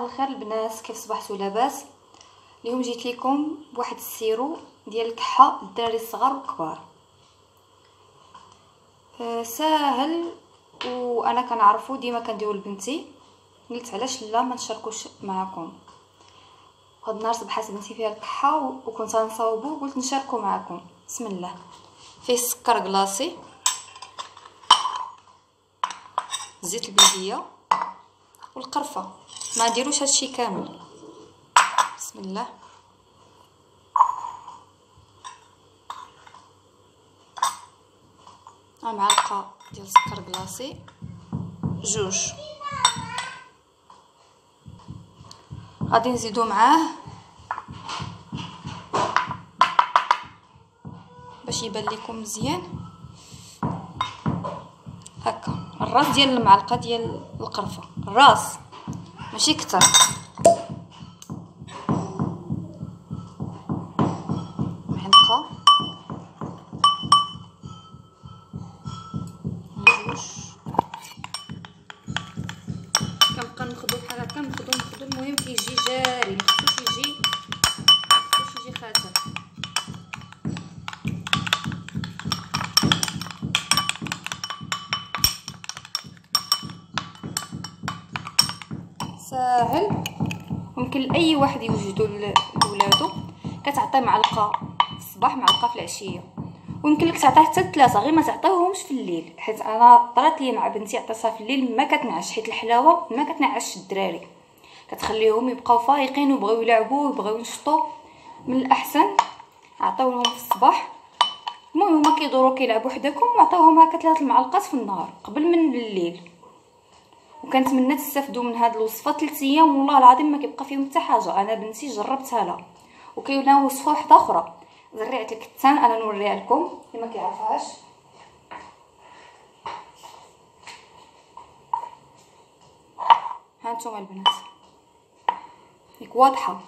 الخير البنات، كيف صبحتوا؟ لاباس؟ اليوم جيت لكم بواحد السيرو ديال الكحه للدراري الصغار والكبار. ساهل وانا كنعرفو ديما كنديرو لبنتي، قلت علاش لا ما نشاركوش معكم. هاد النهار صبحات بنتي فيها الكحه وكنت غنصاوبو، قلت نشاركو معكم. بسم الله. فيه السكر كلاصي، زيت البلديه والقرفه، ما نديروش هادشي كامل. بسم الله. معلقه ديال السكر كلاصي، جوج. غادي نزيدو معاه باش يبان لكم مزيان هكا الراس ديال المعلقه ديال القرفه، الراس ماشي كتر. معلقه جوج. كنبقى نخدو بحال هكا، نخدو المهم كيجي جاري، مخصوش يجي خاتم. ساهل، ممكن لاي واحد يوجدو لولادو. كتعطي معلقه في الصباح، معلقه في العشيه، ويمكن لك تعطيه حتى 3، غير ما تعطيوهمش في الليل، حيت انا طرات لي مع بنتي عطيتها في الليل ما كتنعش، حيت الحلاوه ما كتنعش الدراري، كتخليهم يبقاو فايقين ويبغيو يلعبوا ويبغيو ينشطوا. من الاحسن عطيوهم في الصباح. المهم هما كيدوروا كيلعبوا حداكم، وعطيوهم هكا 3 المعلقات في النهار قبل من الليل. وكنتمنى تستافدوا من هذه الوصفه. 3 ايام والله العظيم ما كيبقى فيهم حتى حاجه. انا بنتي جربتها لها. وكاينه وصفه واحده اخرى، زريعه الكتان، انا نوريها لكم اللي ما كيعرفهاش. ها انتم البنات، ياك واضحه.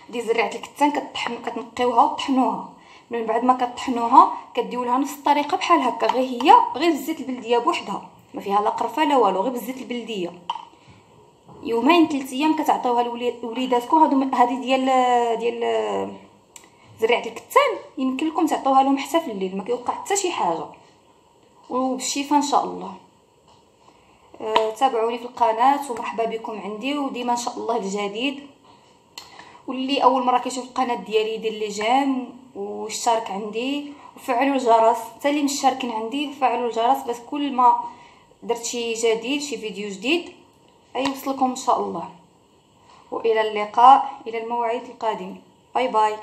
دي زريعه الكتان كتنقيوها وطحنوها. من بعد ما كطحنوها كديو لها نفس الطريقه بحال هكا، غير بالزيت البلديه بوحدها، ما فيها لا قرفه لا والو، غير بالزيت البلديه. يومين 3 ايام كتعطيوها لوليداتكم. هذه ديال زريعه الكتان يمكن لكم تعطيوها لهم حتى في الليل، ما كيوقع حتى شي حاجه، وبالشفاء ان شاء الله. تابعوني في القناه ومرحبا بكم عندي، وديما ان شاء الله الجديد. واللي اول مره كيشوف القناه ديالي يدير لي جيم واشترك عندي وفعلوا الجرس. حتى اللي مشتركين عندي فعلوا الجرس باش كل ما درت شي جديد، شي فيديو جديد، يوصلكم ان شاء الله. والى اللقاء، الى الموعد القادم. باي باي.